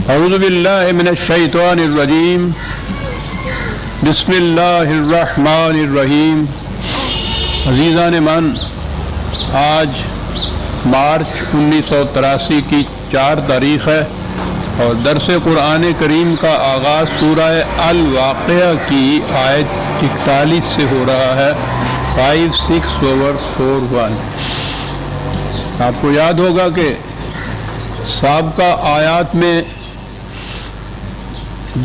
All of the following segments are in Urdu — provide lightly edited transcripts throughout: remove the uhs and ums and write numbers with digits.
اعوذ باللہ من الشیطان الرجیم بسم اللہ الرحمن الرحیم۔ عزیزان من، آج مارچ 1983 کی 4 تاریخ ہے اور درس قرآن کریم کا آغاز سورہ الواقعہ کی آیت 41 سے ہو رہا ہے، 56/41۔ آپ کو یاد ہوگا کہ سابقہ آیات میں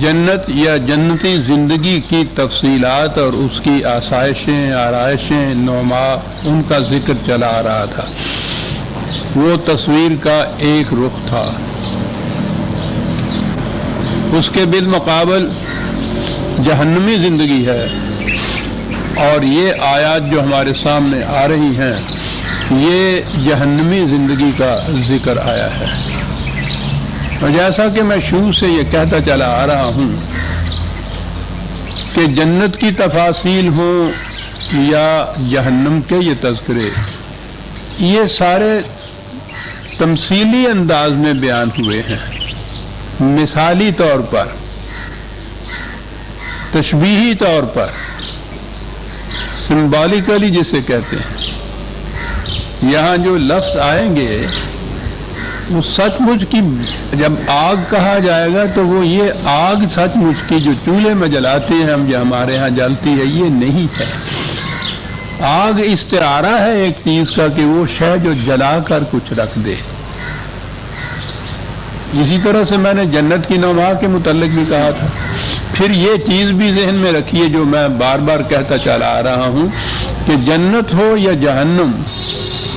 جنت یا جنتی زندگی کی تفصیلات اور اس کی آسائشیں، آرائشیں، نعما، ان کا ذکر چلا آ رہا تھا۔ وہ تصویر کا ایک رخ تھا۔ اس کے بالمقابل جہنمی زندگی ہے، اور یہ آیات جو ہمارے سامنے آ رہی ہیں یہ جہنمی زندگی کا ذکر آیا ہے۔ اور جیسا کہ میں شروع سے یہ کہتا چلا آ رہا ہوں کہ جنت کی تفاصیل ہوں یا جہنم کے یہ تذکرے، یہ سارے تمثیلی انداز میں بیان ہوئے ہیں، مثالی طور پر، تشبیہی طور پر، سمبولیکلی جسے کہتے ہیں۔ یہاں جو لفظ آئیں گے وہ سچ مچ کی، جب آگ کہا جائے گا تو وہ یہ آگ سچ مچ کی جو چولہے میں جلاتے ہیں ہم، جو ہمارے ہاں جلتی ہے، یہ نہیں ہے۔ آگ استعارہ ہے ایک چیز کا کہ وہ شے جو جلا کر کچھ رکھ دے۔ اسی طرح سے میں نے جنت کی نما کے متعلق بھی کہا تھا۔ پھر یہ چیز بھی ذہن میں رکھیے جو میں بار بار کہتا چلا آ رہا ہوں کہ جنت ہو یا جہنم،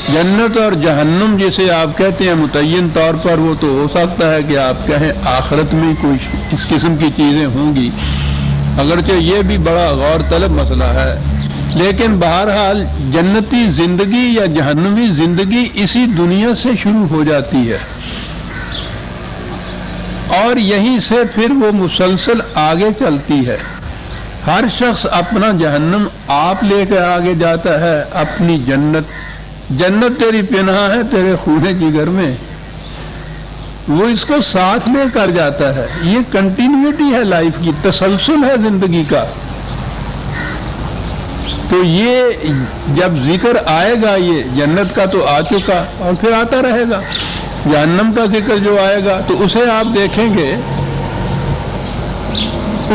جنت اور جہنم جسے آپ کہتے ہیں متعین طور پر، وہ تو ہو سکتا ہے کہ آپ کہیں آخرت میں کوئی اس قسم کی چیزیں ہوں گی، اگرچہ یہ بھی بڑا غور طلب مسئلہ ہے، لیکن بہرحال جنتی زندگی یا جہنمی زندگی اسی دنیا سے شروع ہو جاتی ہے، اور یہیں سے پھر وہ مسلسل آگے چلتی ہے۔ ہر شخص اپنا جہنم آپ لے کے آگے جاتا ہے، اپنی جنت تیری پناہ ہے تیرے خون جگر میں، وہ اس کو ساتھ لے کر جاتا ہے۔ یہ کنٹینیوٹی ہے لائف کی، تسلسل ہے زندگی کا۔ تو یہ جب ذکر آئے گا، یہ جنت کا تو آ چکا اور پھر آتا رہے گا، جہنم کا ذکر جو آئے گا تو اسے آپ دیکھیں گے،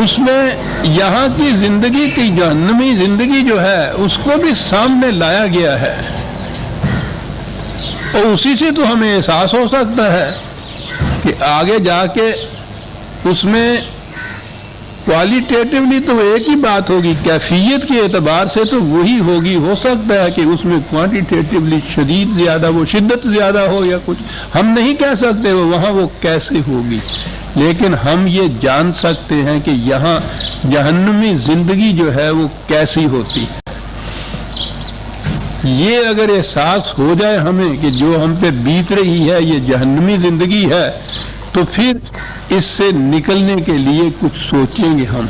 اس میں یہاں کی زندگی کی جہنمی زندگی جو ہے اس کو بھی سامنے لایا گیا ہے، اور اسی سے تو ہمیں احساس ہو سکتا ہے کہ آگے جا کے اس میں کوالٹیٹیولی تو ایک ہی بات ہوگی، کیفیت کے اعتبار سے تو وہی ہوگی۔ ہو سکتا ہے کہ اس میں کوانٹیٹیولی شدید زیادہ، وہ شدت زیادہ ہو یا کچھ، ہم نہیں کہہ سکتے وہاں وہ کیسے ہوگی، لیکن ہم یہ جان سکتے ہیں کہ یہاں جہنمی زندگی جو ہے وہ کیسی ہوتی ہے۔ یہ اگر احساس ہو جائے ہمیں کہ جو ہم پہ بیت رہی ہے یہ جہنمی زندگی ہے، تو پھر اس سے نکلنے کے لیے کچھ سوچیں گے ہم۔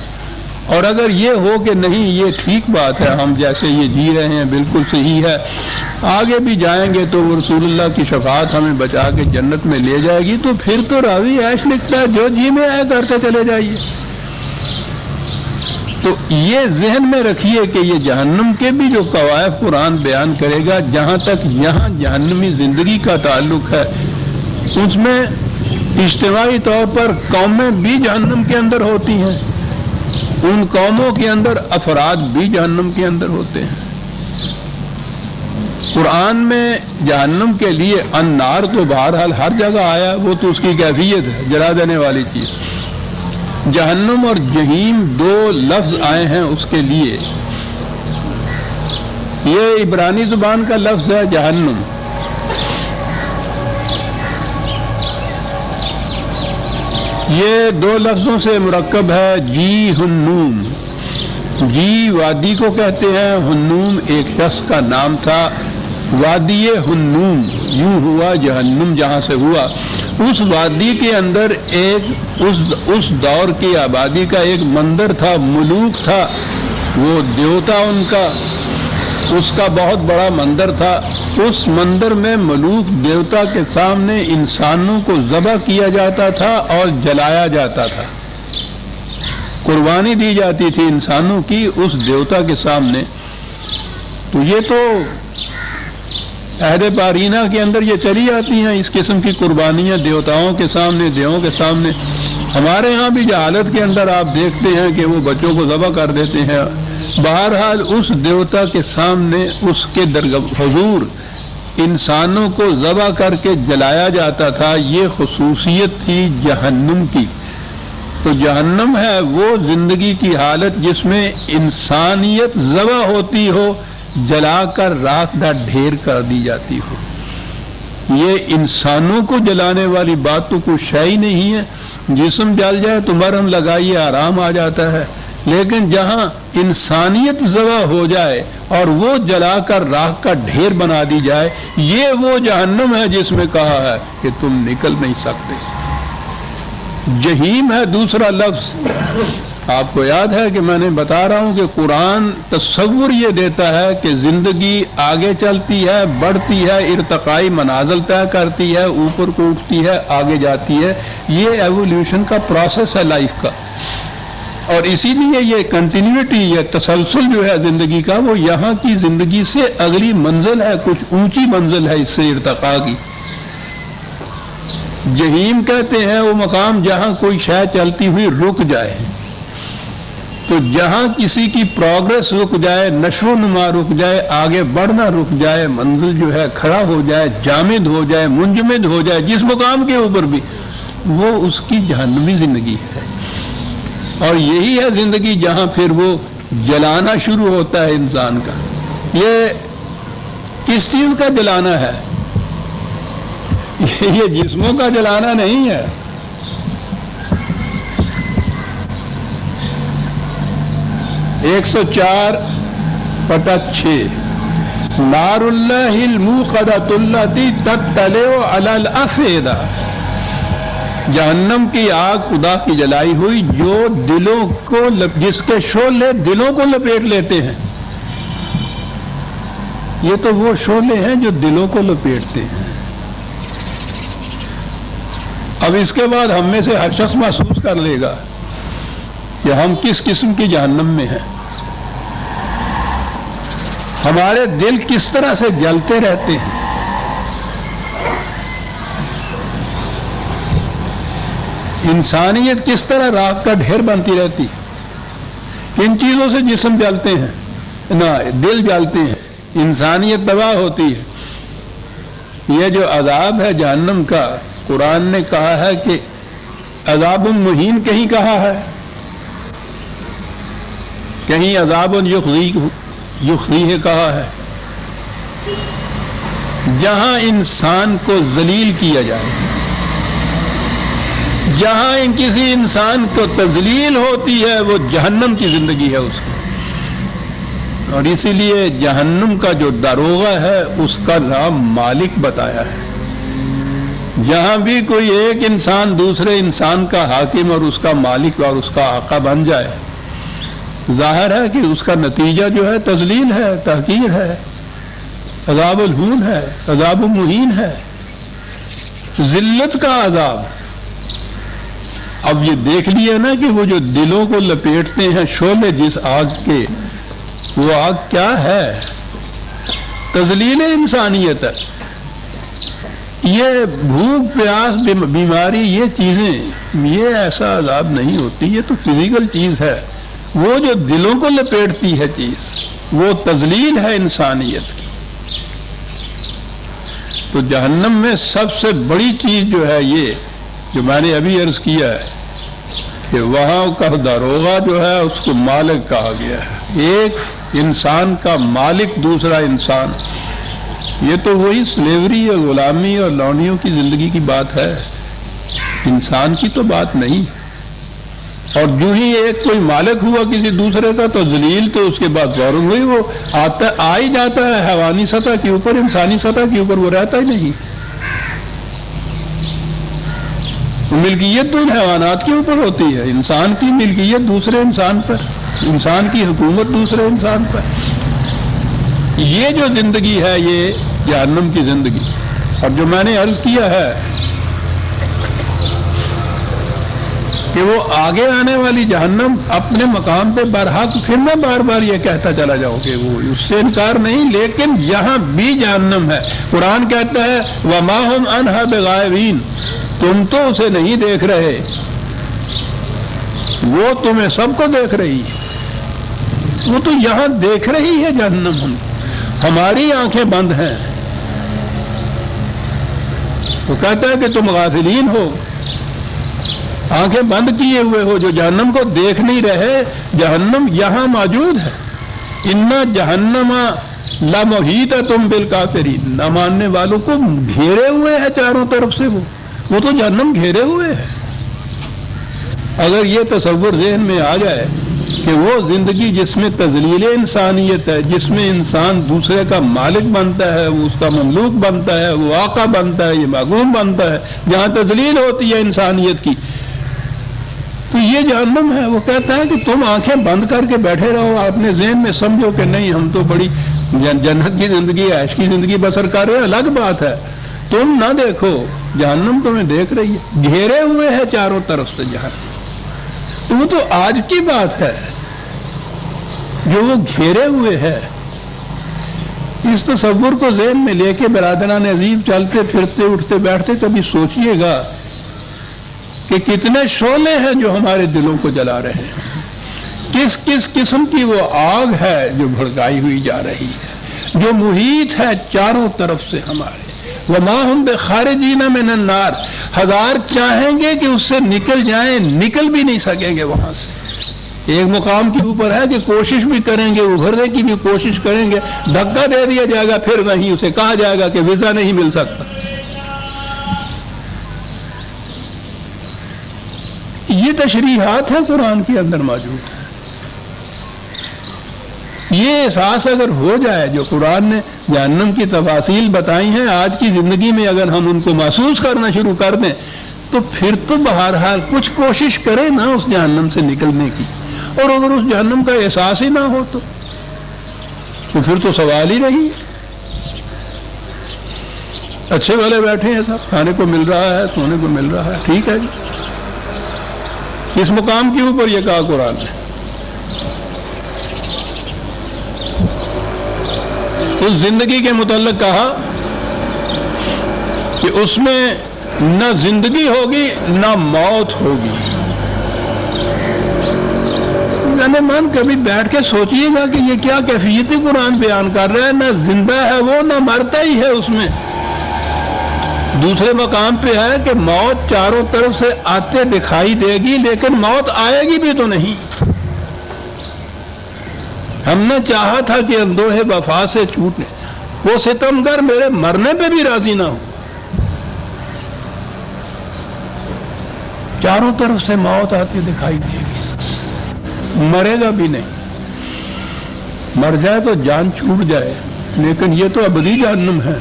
اور اگر یہ ہو کہ نہیں یہ ٹھیک بات ہے، ہم جیسے یہ جی رہے ہیں بالکل صحیح ہے، آگے بھی جائیں گے تو رسول اللہ کی شفاعت ہمیں بچا کے جنت میں لے جائے گی، تو پھر تو راوی عیش لکھتا ہے، جو جی میں آئے کرتے چلے جائیے۔ تو یہ ذہن میں رکھیے کہ یہ جہنم کے بھی جو قواعد قرآن بیان کرے گا، جہاں تک یہاں جہنمی زندگی کا تعلق ہے، اس میں اجتماعی طور پر قومیں بھی جہنم کے اندر ہوتی ہیں، ان قوموں کے اندر افراد بھی جہنم کے اندر ہوتے ہیں۔ قرآن میں جہنم کے لیے النار تو بہرحال ہر جگہ آیا، وہ تو اس کی کیفیت ہے، جلا دینے والی چیز۔ جہنم اور جہیم 2 لفظ آئے ہیں اس کے لیے۔ یہ عبرانی زبان کا لفظ ہے جہنم، یہ 2 لفظوں سے مرکب ہے، جی ہنوم۔ جی وادی کو کہتے ہیں، ہنوم ایک شخص کا نام تھا، وادی ہنوم یوں ہوا جہنم جہاں سے ہوا۔ اس وادی کے اندر ایک اس دور کی آبادی کا ایک مندر تھا، ملوک تھا، وہ دیوتا ان کا، اس کا بہت بڑا مندر تھا. اس مندر میں ملوک دیوتا کے سامنے انسانوں کو ذبح کیا جاتا تھا اور جلایا جاتا تھا. قربانی دی جاتی تھی انسانوں کی اس دیوتا کے سامنے. تو یہ تو عہد پارینہ کے اندر یہ چلی جاتی ہیں اس قسم کی قربانیاں دیوتاؤں کے سامنے، دیووں کے سامنے. ہمارے ہاں بھی جہالت کے اندر آپ دیکھتے ہیں کہ وہ بچوں کو ذبح کر دیتے ہیں. بہرحال اس دیوتا کے سامنے اس کے حضور انسانوں کو ذبح کر کے جلایا جاتا تھا. یہ خصوصیت تھی جہنم کی. تو جہنم ہے وہ زندگی کی حالت جس میں انسانیت ذبح ہوتی ہو، جلا کر راکھ ڈھیر کر دی جاتی ہو. یہ انسانوں کو جلانے والی بات تو کوئی شے ہی نہیں ہے. جسم جل جائے تو مرہم لگائیے آرام آ جاتا ہے، لیکن جہاں انسانیت ذبح ہو جائے اور وہ جلا کر راکھ کا ڈھیر بنا دی جائے، یہ وہ جہنم ہے جس میں کہا ہے کہ تم نکل نہیں سکتے. جہیم ہے دوسرا لفظ. آپ کو یاد ہے کہ میں نے بتا رہا ہوں کہ قرآن تصور یہ دیتا ہے کہ زندگی آگے چلتی ہے، بڑھتی ہے، ارتقائی منازل طے کرتی ہے، اوپر کو اٹھتی ہے، آگے جاتی ہے. یہ ایولیوشن کا پروسیس ہے لائف کا. اور اسی لیے یہ کنٹینیوٹی، یہ تسلسل جو ہے زندگی کا، وہ یہاں کی زندگی سے اگلی منزل ہے، کچھ اونچی منزل ہے اس سے ارتقاء کی. جہیم کہتے ہیں وہ مقام جہاں کوئی شے چلتی ہوئی رک جائے. تو جہاں کسی کی پروگرس رک جائے، نشو و نما رک جائے، آگے بڑھنا رک جائے، منزل جو ہے کھڑا ہو جائے، جامد ہو جائے، منجمد ہو جائے جس مقام کے اوپر بھی، وہ اس کی جہنمی زندگی ہے. اور یہی ہے زندگی جہاں پھر وہ جلانا شروع ہوتا ہے انسان کا. یہ کس چیز کا جلانا ہے؟ یہ جسموں کا جلانا نہیں ہے. ایک 104/6 نار اللہ الموقدۃ التی تطلع علی الافئدہ. جہنم کی آگ خدا کی جلائی ہوئی جو دلوں کو جس کے شعلے دلوں کو لپیٹ لیتے ہیں. یہ تو وہ شعلے ہیں جو دلوں کو لپیٹتے ہیں. اب اس کے بعد ہم میں سے ہر شخص محسوس کر لے گا کہ ہم کس قسم کی جہنم میں ہیں. ہمارے دل کس طرح سے جلتے رہتے ہیں. انسانیت کس طرح راکھ کا ڈھیر بنتی رہتی. کن چیزوں سے جسم جلتے ہیں؟ نہ دل جلتے ہیں، انسانیت تباہ ہوتی ہے. یہ جو عذاب ہے جہنم کا، قرآن نے کہا ہے کہ عذاب مہین کہیں کہا ہے، کہیں عذاب یخزیہ کہا ہے. جہاں انسان کو ذلیل کیا جائے، جہاں کسی انسان کو تذلیل ہوتی ہے، وہ جہنم کی زندگی ہے اس کی. اور اسی لیے جہنم کا جو داروغہ ہے اس کا نام مالک بتایا ہے. جہاں بھی کوئی ایک انسان دوسرے انسان کا حاکم اور اس کا مالک اور اس کا آقا بن جائے، ظاہر ہے کہ اس کا نتیجہ جو ہے تذلیل ہے، تحقیر ہے، عذاب الہون ہے، عذاب مہین ہے، ذلت کا عذاب. اب یہ دیکھ لیا نا کہ وہ جو دلوں کو لپیٹتے ہیں شعلے جس آگ کے، وہ آگ کیا ہے؟ تذلیل انسانیت ہے. یہ بھوک پیاس بیماری یہ چیزیں، یہ ایسا عذاب نہیں ہوتی، یہ تو فزیکل چیز ہے. وہ جو دلوں کو لپیٹتی ہے چیز، وہ تذلیل ہے انسانیت کی. تو جہنم میں سب سے بڑی چیز جو ہے یہ جو میں نے ابھی عرض کیا ہے کہ وہاں کا داروغہ جو ہے اس کو مالک کہا گیا ہے. ایک انسان کا مالک دوسرا انسان. یہ تو وہی سلیوری اور غلامی اور لونڈیوں کی زندگی کی بات ہے، انسان کی تو بات نہیں. اور جو ہی ایک کوئی مالک ہوا کسی دوسرے کا تو ذلیل تو اس کے بعد فوراً ہوئی وہ آ ہی جاتا ہے حیوانی سطح کے اوپر، انسانی سطح کے اوپر وہ رہتا ہی نہیں. ملکیت تو حیوانات کے اوپر ہوتی ہے، انسان کی ملکیت دوسرے انسان پر، انسان کی حکومت دوسرے انسان پر. یہ جو زندگی ہے یہ جہنم کی زندگی. اور جو میں نے عرض کیا ہے کہ وہ آگے آنے والی جہنم اپنے مقام پہ برحق، پھر میں بار بار یہ کہتا چلا جاؤں کہ وہ اس سے انکار نہیں، لیکن یہاں بھی جہنم ہے. قرآن کہتا ہے وَمَا هُمْ عَنْهَا بِغَائِبِينَ، تم تو اسے نہیں دیکھ رہے، وہ تمہیں سب کو دیکھ رہی ہے. وہ تو یہاں دیکھ رہی ہے جہنم، ہماری آنکھیں بند ہیں. وہ کہتا ہے کہ تم غافلین ہو، آنکھیں بند کیے ہوئے ہو، جو جہنم کو دیکھ نہیں رہے. جہنم یہاں موجود ہے. اِنَّ جَهَنَّمَ لَمُحِيطَةٌ بِالْكَافِرِينَ، نہ ماننے والوں کو گھیرے ہوئے ہے چاروں طرف سے. وہ تو جہنم گھیرے ہوئے ہے. اگر یہ تصور ذہن میں آ جائے کہ وہ زندگی جس میں تذلیل انسانیت ہے، جس میں انسان دوسرے کا مالک بنتا ہے، وہ اس کا مملوک بنتا ہے، وہ آقا بنتا ہے، یہ معصوم بنتا ہے، جہاں تذلیل ہوتی ہے انسانیت کی، تو یہ جہنم ہے. وہ کہتا ہے کہ تم آنکھیں بند کر کے بیٹھے رہو، اپنے ذہن میں سمجھو کہ نہیں ہم تو بڑی جنت کی زندگی، عیش کی زندگی بسر کر رہے ہیں. الگ بات ہے، تم نہ دیکھو، جہنم تمہیں دیکھ رہی ہے، گھیرے ہوئے ہے چاروں طرف سے جہنم. تو وہ تو آج کی بات ہے جو وہ گھیرے ہوئے ہے. اس تصور کو ذہن میں لے کے برادران عزیز چلتے پھرتے اٹھتے بیٹھتے کبھی سوچئے گا کہ کتنے شعلے ہیں جو ہمارے دلوں کو جلا رہے ہیں، کس کس قسم کی وہ آگ ہے جو بھڑکائی ہوئی جا رہی ہے، جو محیط ہے چاروں طرف سے ہمارے. وَمَا هُمْ بِخَارِجِينَ مِنَ النَّارِ، ہزار چاہیں گے کہ اس سے نکل جائیں، نکل بھی نہیں سکیں گے وہاں سے. ایک مقام کے اوپر ہے کہ کوشش بھی کریں گے، ابھرنے کی بھی کوشش کریں گے، دھکا دے دیا جائے گا، پھر وہیں اسے کہا جائے گا کہ ویزا نہیں مل سکتا. یہ تشریحات ہیں قرآن کے اندر موجود. یہ احساس اگر ہو جائے جو قرآن نے جہنم کی تفاصیل بتائی ہیں، آج کی زندگی میں اگر ہم ان کو محسوس کرنا شروع کر دیں تو پھر تو بہرحال کچھ کوشش کریں نا اس جہنم سے نکلنے کی. اور اگر اس جہنم کا احساس ہی نہ ہو تو پھر تو سوال ہی نہیں. اچھے والے بیٹھے ہیں صاحب، کھانے کو مل رہا ہے، سونے کو مل رہا ہے، ٹھیک ہے جی. اس مقام کے اوپر یہ کہا قرآن نے. اس زندگی کے متعلق کہا کہ اس میں نہ زندگی ہوگی نہ موت ہوگی. یعنی من کبھی بیٹھ کے سوچئے گا کہ یہ کیا کیفیت قرآن بیان کر رہا ہے. نہ زندہ ہے وہ، نہ مرتا ہی ہے اس میں. دوسرے مقام پہ ہے کہ موت چاروں طرف سے آتے دکھائی دے گی، لیکن موت آئے گی بھی تو نہیں. ہم نے چاہا تھا کہ اندوہ وفا سے چھوٹنے، وہ ستمگر میرے مرنے پہ بھی راضی نہ ہو. چاروں طرف سے موت آتی دکھائی دے گی، مرے گا بھی نہیں. مر جائے تو جان چھوٹ جائے، لیکن یہ تو ابدی جہنم ہے.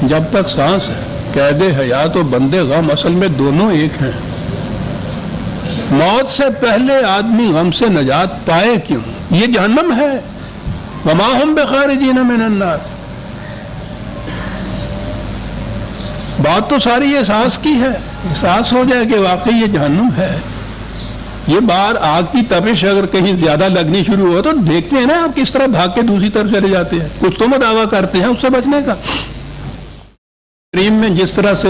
جب تک سانس ہے، قید حیات و بند غم اصل میں دونوں ایک ہیں. موت سے پہلے آدمی غم سے نجات پائے کیوں؟ یہ جہنم ہے. وَمَا هُمْ بِخَارِجِينَ مِنَ النَّارِ. بات تو ساری احساس کی ہے. احساس ہو جائے کہ واقعی یہ جہنم ہے. یہ بار آگ کی تپش اگر کہیں زیادہ لگنی شروع ہو تو دیکھتے ہیں نا آپ کس طرح بھاگ کے دوسری طرف چلے جاتے ہیں. کچھ تو دعویٰ کرتے ہیں اس سے بچنے کا. کریم میں جس طرح سے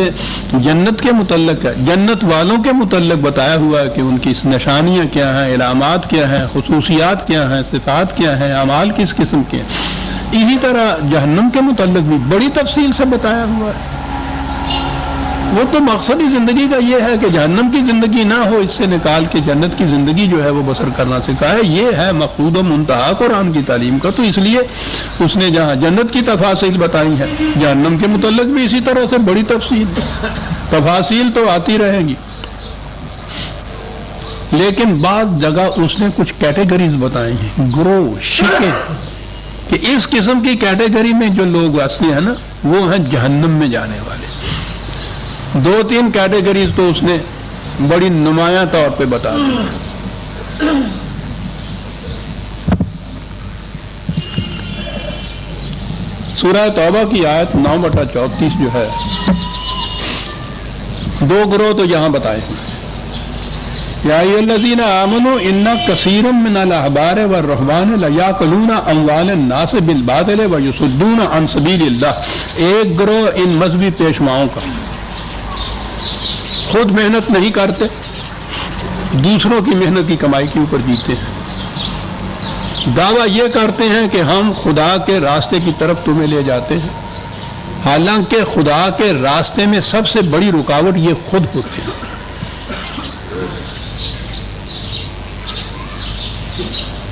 جنت کے متعلق ہے، جنت والوں کے متعلق بتایا ہوا ہے کہ ان کی نشانیاں کیا ہیں، علامات کیا ہیں، خصوصیات کیا ہیں، صفات کیا ہیں، اعمال کس قسم کے ہیں، اسی طرح جہنم کے متعلق بھی بڑی تفصیل سے بتایا ہوا ہے. وہ تو مقصد ہی زندگی کا یہ ہے کہ جہنم کی زندگی نہ ہو، اس سے نکال کے جنت کی زندگی جو ہے وہ بسر کرنا سکھائے. یہ ہے مقصود و منتہا قرآن کی تعلیم کا. تو اس لیے اس نے جہاں جنت کی تفاصیل بتائی ہیں، جہنم کے متعلق بھی اسی طرح سے بڑی تفاصیل تو آتی رہیں گی. لیکن بعض جگہ اس نے کچھ کیٹیگریز بتائی ہیں، گروہ، شکیں، کہ اس قسم کی کیٹیگری میں جو لوگ آتے ہیں نا وہ ہیں جہنم میں جانے والے. 2-3 کیٹیگریز تو اس نے بڑی نمایاں طور پہ بتا دی. سورہ توبہ کی آیت 9/34 جو ہے، دو گروہ تو یہاں بتائے ہیں، یا ایھا الذین آمنوا ان کثیرا من الاحبار والرہبان لیاکلون اموال الناس بالباطل ویصدون عن سبیل اللہ۔ ایک گروہ ان مذہبی پیشواؤں کا خود محنت نہیں کرتے، دوسروں کی محنت کی کمائی کے اوپر جیتے ہیں، دعویٰ یہ کرتے ہیں کہ ہم خدا کے راستے کی طرف تمہیں لے جاتے ہیں، حالانکہ خدا کے راستے میں سب سے بڑی رکاوٹ یہ خود ہوتے ہیں۔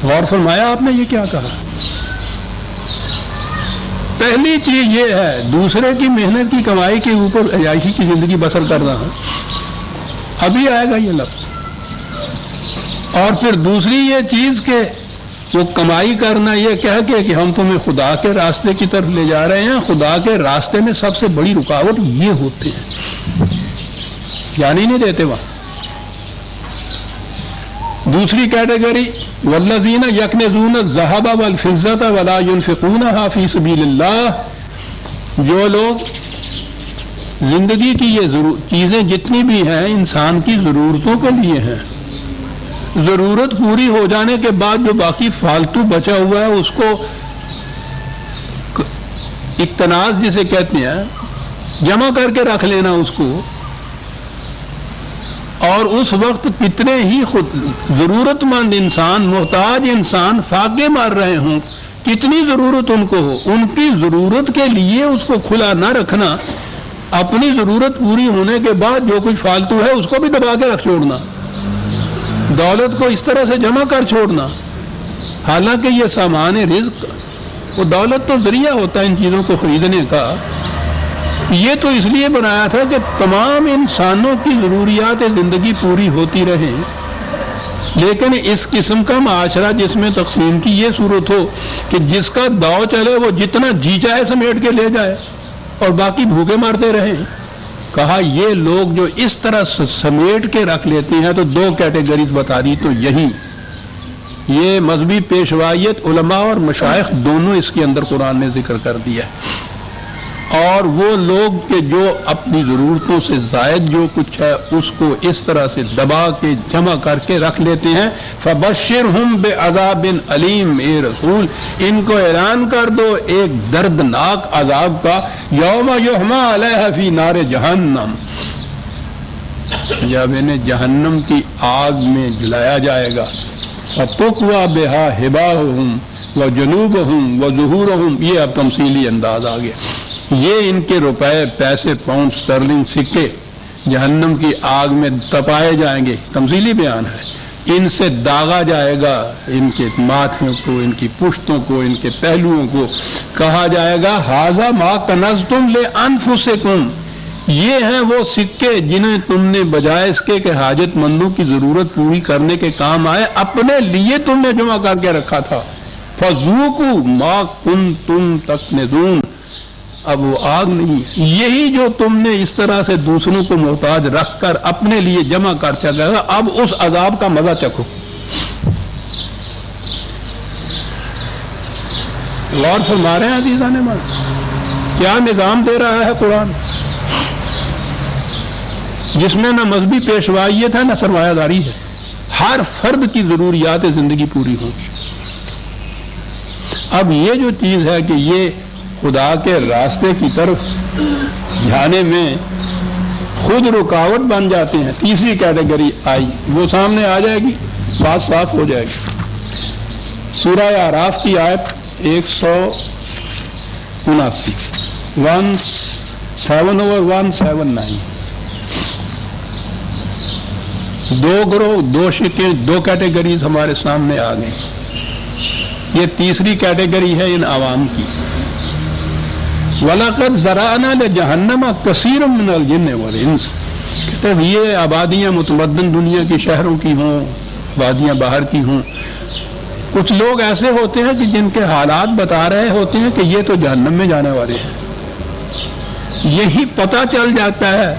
غور فرمایا آپ نے یہ کیا کہا؟ پہلی چیز یہ ہے دوسرے کی محنت کی کمائی کے اوپر عیاشی کی زندگی بسر کر رہا ہے، ابھی آئے گا یہ لفظ۔ اور پھر دوسری یہ چیز کہ وہ کمائی کرنا یہ کہہ کے کہ ہم تمہیں خدا کے راستے کی طرف لے جا رہے ہیں، خدا کے راستے میں سب سے بڑی رکاوٹ یہ ہوتے ہیں، یعنی نہیں دیتے وہاں۔ دوسری کیٹیگری والذین یکنزون الذھب والفضة ولا ينفقونها فی سبیل اللہ، جو لوگ زندگی کی یہ چیزیں جتنی بھی ہیں انسان کی ضرورتوں کے لیے ہیں، ضرورت پوری ہو جانے کے بعد جو باقی فالتو بچا ہوا ہے اس کو اقتناز جسے کہتے ہیں جمع کر کے رکھ لینا اس کو، اور اس وقت کتنے ہی خود ضرورت مند انسان، محتاج انسان فاقے مار رہے ہوں، کتنی ضرورت ان کو ہو، ان کی ضرورت کے لیے اس کو کھلا نہ رکھنا، اپنی ضرورت پوری ہونے کے بعد جو کچھ فالتو ہے اس کو بھی دبا کے رکھ چھوڑنا، دولت کو اس طرح سے جمع کر چھوڑنا، حالانکہ یہ سامان رزق، وہ دولت تو ذریعہ ہوتا ہے ان چیزوں کو خریدنے کا، یہ تو اس لیے بنایا تھا کہ تمام انسانوں کی ضروریات زندگی پوری ہوتی رہے، لیکن اس قسم کا معاشرہ جس میں تقسیم کی یہ صورت ہو کہ جس کا داؤ چلے وہ جتنا جی چاہے سمیٹ کے لے جائے اور باقی بھوکے مارتے رہیں، کہا یہ لوگ جو اس طرح سمیٹ کے رکھ لیتے ہیں تو دو کیٹیگریز بتا دی، تو یہی یہ مذہبی پیشوائیت، علماء اور مشائخ دونوں اس کے اندر قرآن نے ذکر کر دیا ہے، اور وہ لوگ کہ جو اپنی ضرورتوں سے زائد جو کچھ ہے اس کو اس طرح سے دبا کے جمع کر کے رکھ لیتے ہیں، فبشرہم بعذاب علیم، اے رسول ان کو اعلان کر دو ایک دردناک عذاب کا، یوم یحمى علیہ فی نار جہنم، جب انہیں جہنم کی آگ میں جلایا جائے گا، فَتُقْوَى بِهَا حِبَاؤُهُمْ وَجُنُوبُهُمْ وَظُهُورُهُمْ، یہ اب تمثیلی انداز آ گیا، یہ ان کے روپے، پیسے، پاؤنڈ، سٹرلنگ، سکے جہنم کی آگ میں تپائے جائیں گے، تمثیلی بیان ہے، ان سے داغا جائے گا، ان کے ماتھوں کو، ان کی پشتوں کو، ان کے پہلوؤں کو، کہا جائے گا ھذا ما کنزتم لانفسکم، یہ ہیں وہ سکے جنہیں تم نے بجائے اس کے کہ حاجت مندوں کی ضرورت پوری کرنے کے کام آئے اپنے لیے تم نے جمع کر کے رکھا تھا، فذوقوا ما کنتم تکنزون، اب وہ آگ نہیں، یہی جو تم نے اس طرح سے دوسروں کو محتاج رکھ کر اپنے لیے جمع کر چکا ہے، اب اس عذاب کا مزہ چکھو۔ غور فرما رہے ہیں عزیزان من، کیا نظام دے رہا ہے قرآن، جس میں نہ مذہبی پیشوائیت ہے نہ سرمایہ داری ہے، ہر فرد کی ضروریات زندگی پوری ہوگی۔ اب یہ جو چیز ہے کہ یہ خدا کے راستے کی طرف جانے میں خود رکاوٹ بن جاتے ہیں، تیسری کیٹیگری آئی، وہ سامنے آ جائے گی، بات صاف ہو جائے گی۔ سورہ اعراف کی آیت 179 179 دو گروہ، دو شکیں، دو کیٹیگریز ہمارے سامنے آ گئی، یہ تیسری کیٹیگری ہے ان عوام کی۔ وَلَقَدْ زَرَعْنَا لِجَهَنَّمَ كَثِيرًا مِنَ الْجِنِّ وَالْإِنسِ، کہتے ہیں یہ آبادیاں متمدن دنیا کی شہروں کی ہوں، آبادیاں باہر کی ہوں، کچھ لوگ ایسے ہوتے ہیں کہ جن کے حالات بتا رہے ہوتے ہیں کہ یہ تو جہنم میں جانے والے ہیں، یہی پتہ چل جاتا ہے،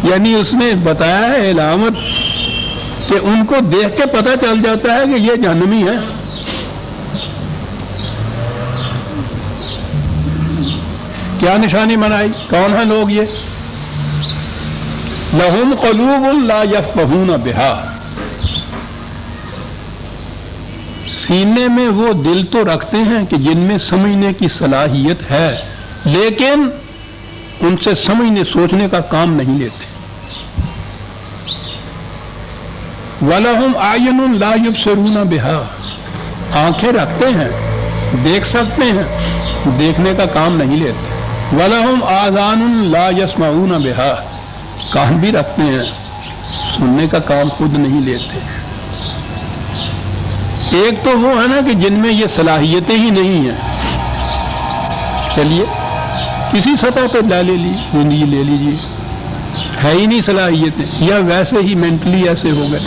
یعنی اس نے بتایا ہے علامت کہ ان کو دیکھ کے پتہ چل جاتا ہے کہ یہ جہنمی ہے۔ کیا نشانی بنائی؟ کون ہیں لوگ یہ؟ لہم قلوب لا یفقہون بہا، سینے میں وہ دل تو رکھتے ہیں کہ جن میں سمجھنے کی صلاحیت ہے، لیکن ان سے سمجھنے سوچنے کا کام نہیں لیتے۔ وَلَهُمْ أَعْيُنٌ لَا يُبْصِرُونَ بِهَا، آنکھیں رکھتے ہیں، دیکھ سکتے ہیں، دیکھنے کا کام نہیں لیتے۔ وَلَهُمْ آذَانٌ لَا يَسْمَعُونَ بِهَا، کان بھی رکھتے ہیں، سننے کا کام خود نہیں لیتے۔ ایک تو وہ ہے نا کہ جن میں یہ صلاحیتیں ہی نہیں ہیں، چلیے کسی سطح پہ لے زندگی لے لیجیے، ہے ہی نہیں صلاحیتیں، یا ویسے ہی مینٹلی ایسے ہو گئے۔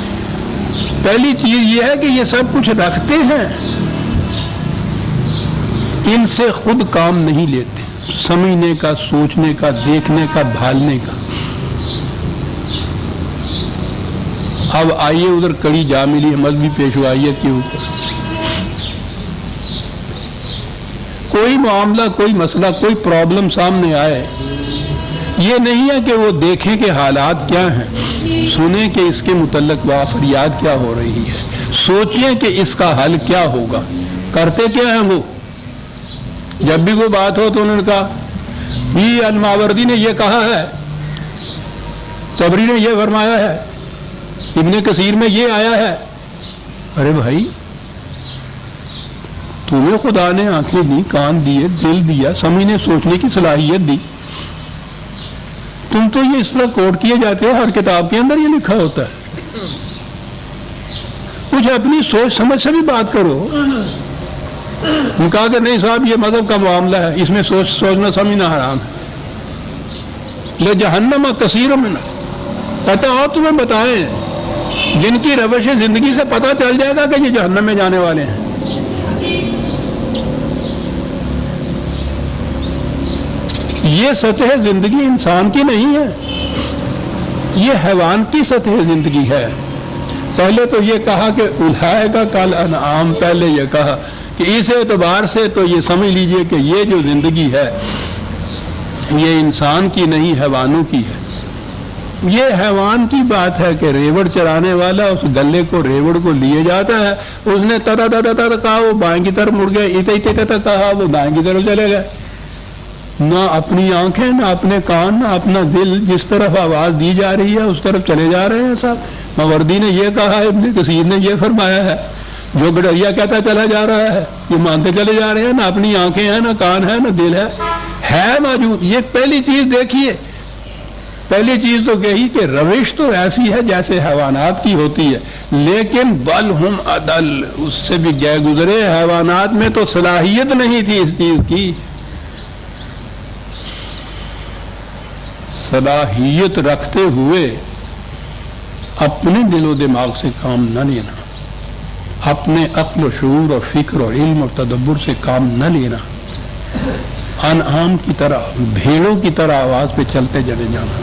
پہلی چیز یہ ہے کہ یہ سب کچھ رکھتے ہیں، ان سے خود کام نہیں لیتے، سمجھنے کا، سوچنے کا، دیکھنے کا، بھالنے کا۔ اب آئیے ادھر کڑی جا ملی ہے مذہبی پیشوائیت کے اوپر۔ کوئی معاملہ، کوئی مسئلہ، کوئی پرابلم سامنے آئے، یہ نہیں ہے کہ وہ دیکھیں کہ حالات کیا ہیں، سنیں کہ اس کے متعلق وا فریاد کیا ہو رہی ہے، سوچیں کہ اس کا حل کیا ہوگا۔ کرتے کیا ہیں وہ؟ جب بھی کوئی بات ہو تو انہوں نے کہا یہ الماوردی نے یہ کہا ہے، طبری نے یہ فرمایا ہے، ابن کثیر میں یہ آیا ہے۔ ارے بھائی، تمہیں خدا نے آنکھیں دی، کان دیے، دل دیا، سمجھنے سوچنے کی صلاحیت دی، تم تو یہ اس طرح کوٹ کیے جاتے ہو، ہر کتاب کے اندر یہ لکھا ہوتا ہے۔ کچھ اپنی سوچ سمجھ سے بھی بات کرو۔ ہم کہا کہ نہیں صاحب یہ مذہب کا معاملہ ہے، اس میں سوچنا سمجھنا حرام ہے۔ لجہنم کثیر من، کہتا اور تمہیں بتائیں جن کی روش زندگی سے پتہ چل جائے گا کہ یہ جہنم میں جانے والے ہیں۔ یہ سطح زندگی انسان کی نہیں ہے، یہ حیوان کی سطح زندگی ہے۔ پہلے تو یہ کہا کہ اولئک کالانعام، پہلے یہ کہا کہ اس اعتبار سے تو یہ سمجھ لیجئے کہ یہ جو زندگی ہے یہ انسان کی نہیں، حیوانوں کی ہے۔ یہ حیوان کی بات ہے کہ ریوڑ چرانے والا اس گلے کو، ریوڑ کو لیے جاتا ہے، اس نے تا کہا وہ بائیں کی طرف مڑ گئے، اتے کہا وہ دائیں کی طرف چلے گئے۔ نہ اپنی آنکھیں، نہ اپنے کان، نہ اپنا دل، جس طرف آواز دی جا رہی ہے اس طرف چلے جا رہے ہیں صاحب۔ ماوردی نے یہ کہا ہے، ابن کثیر نے یہ فرمایا ہے، جو گڈریا کہتا چلا جا رہا ہے یہ مانتے چلے جا رہے ہیں۔ نہ اپنی آنکھیں ہیں، نہ کان ہے، نہ دل ہے موجود۔ یہ پہلی چیز دیکھیے، پہلی چیز تو کہی کہ روش تو ایسی ہے جیسے حیوانات کی ہوتی ہے، لیکن بل ہم عدل، اس سے بھی گئے گزرے۔ حیوانات میں تو صلاحیت نہیں تھی اس چیز کی۔ صلاحیت رکھتے ہوئے اپنے دل و دماغ سے کام نہ لینا، اپنے عقل و شعور اور فکر اور علم اور تدبر سے کام نہ لینا، انعام کی طرح، بھیڑوں کی طرح آواز پہ چلتے چلے جانا۔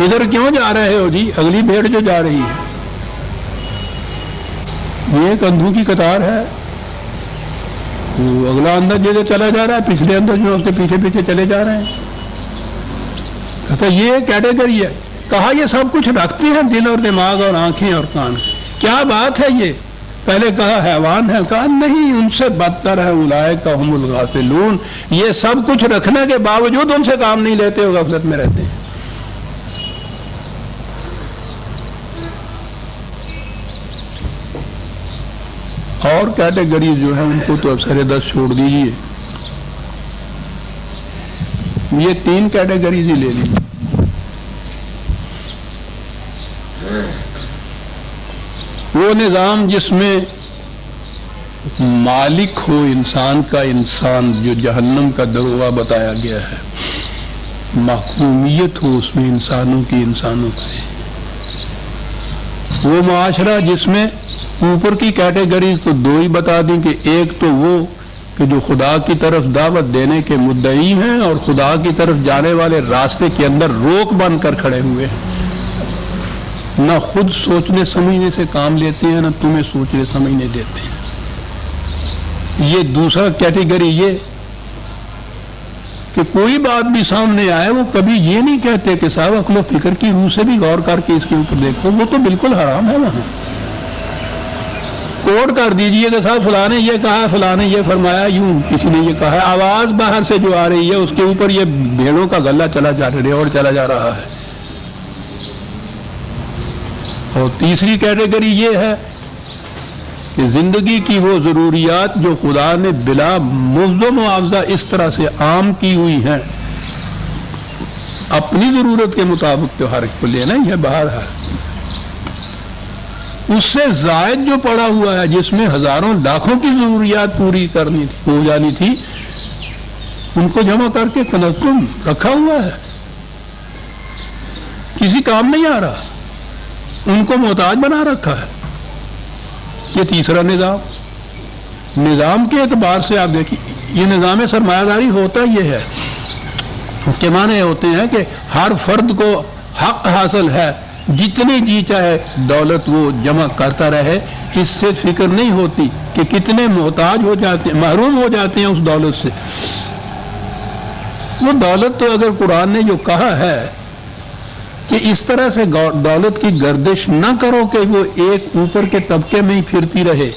ادھر کیوں جا رہے ہو جی؟ اگلی بھیڑ جو جا رہی ہے، یہ ایک اندھوں کی قطار ہے، وہ اگلا اندر جو چلا جا رہا ہے، پچھلے اندر جو اس کے پیچھے پیچھے چلے جا رہے ہیں۔ کہتا یہ کیٹیگری ہے۔ کہا یہ سب کچھ رکھتے ہیں، دل اور دماغ اور آنکھیں اور کان۔ کیا بات ہے یہ؟ پہلے کہا حیوان ہے، کہا نہیں، ان سے بدتر ہے، اولئک هم الغافلون۔ یہ سب کچھ رکھنے کے باوجود ان سے کام نہیں لیتے، وہ غفلت میں رہتے ہیں۔ اور کیٹیگریز جو ہیں ان کو تو سر دست چھوڑ دیجیے، یہ 3 کیٹیگریز ہی لے لیجیے۔ وہ نظام جس میں مالک ہو انسان کا، انسان جو جہنم کا دروازہ بتایا گیا ہے، محکومیت ہو اس میں انسانوں کی، انسانوں سے۔ وہ معاشرہ جس میں اوپر کی کیٹیگریز تو 2 ہی بتا دیں کہ ایک تو وہ کہ جو خدا کی طرف دعوت دینے کے مدعی ہیں اور خدا کی طرف جانے والے راستے کے اندر روک بن کر کھڑے ہوئے ہیں، نہ خود سوچنے سمجھنے سے کام لیتے ہیں، نہ تمہیں سوچنے سمجھنے دیتے ہیں۔ یہ دوسرا کیٹیگری یہ کہ کوئی بات بھی سامنے آئے وہ کبھی یہ نہیں کہتے کہ صاحب عقل و فکر کی روح سے بھی غور کر کے اس کے اوپر دیکھو، وہ تو بالکل حرام ہے وہاں۔ کوٹ کر دیجئے کہ صاحب فلاں نے یہ کہا، فلاں نے یہ فرمایا، یوں کسی نے یہ کہا ہے، آواز باہر سے جو آ رہی ہے اس کے اوپر یہ بھیڑوں کا غلہ چلا جا رہا ہے اور چلا جا رہا ہے۔ اور تیسری کیٹیگری یہ ہے کہ زندگی کی وہ ضروریات جو خدا نے بلا مزد و معاوضہ اس طرح سے عام کی ہوئی ہیں، اپنی ضرورت کے مطابق تو ہر ایک کو لینا ہی ہے باہر ہے، اس سے زائد جو پڑا ہوا ہے جس میں ہزاروں لاکھوں کی ضروریات پوری کرنی تھی، ہو جانی تھی، ان کو جمع کر کے کنزکم رکھا ہوا ہے، کسی کام نہیں آ رہا، ان کو محتاج بنا رکھا ہے۔ یہ تیسرا نظام کے اعتبار سے آپ دیکھیں، یہ نظام سرمایہ داری ہوتا یہ ہے کہ معنی ہوتے ہیں کہ ہر فرد کو حق حاصل ہے، جتنی جی چاہے دولت وہ جمع کرتا رہے، اس سے فکر نہیں ہوتی کہ کتنے محتاج ہو جاتے ہیں، محروم ہو جاتے ہیں اس دولت سے۔ وہ دولت تو اگر قرآن نے جو کہا ہے کہ اس طرح سے دولت کی گردش نہ کرو کہ وہ ایک اوپر کے طبقے میں ہی پھرتی رہے،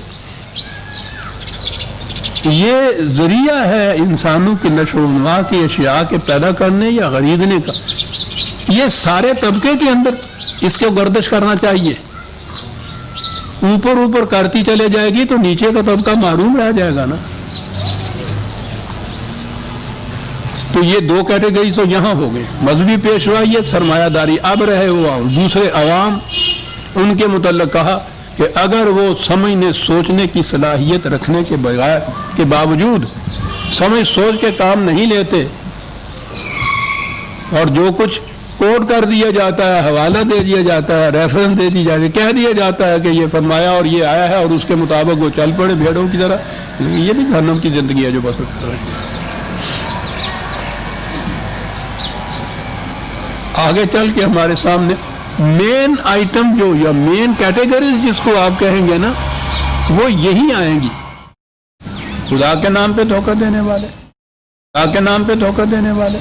یہ ذریعہ ہے انسانوں کی نشو و نما کی اشیاء کے پیدا کرنے یا خریدنے کا، یہ سارے طبقے کے اندر اس کو گردش کرنا چاہیے۔ اوپر کرتی چلے جائے گی تو نیچے کا طبقہ محروم رہ جائے گا نا۔ تو یہ دو کیٹیگری تو یہاں ہو گئے، مذہبی پیشوائیت، سرمایہ داری۔ اب رہے وہ دوسرے عوام، ان کے متعلق کہا کہ اگر وہ سمجھنے سوچنے کی صلاحیت رکھنے کے باوجود سمجھ سوچ کے کام نہیں لیتے اور جو کچھ کوٹ کر دیا جاتا ہے، حوالہ دے دیا جاتا ہے، ریفرنس دے دی جاتی ہے، کہہ دیا جاتا ہے کہ یہ فرمایا اور یہ آیا ہے، اور اس کے مطابق وہ چل پڑے بھیڑوں کی طرح، یہ بھی جہنم کی زندگی ہے جو بسر کر رہی ہے۔ آگے چل کے ہمارے سامنے مین آئٹم جو یا مین کیٹیگریز جس کو آپ کہیں گے نا، وہ یہی آئیں گی۔ خدا کے نام پہ دھوکہ دینے والے، خدا کے نام پہ دھوکہ دینے والے،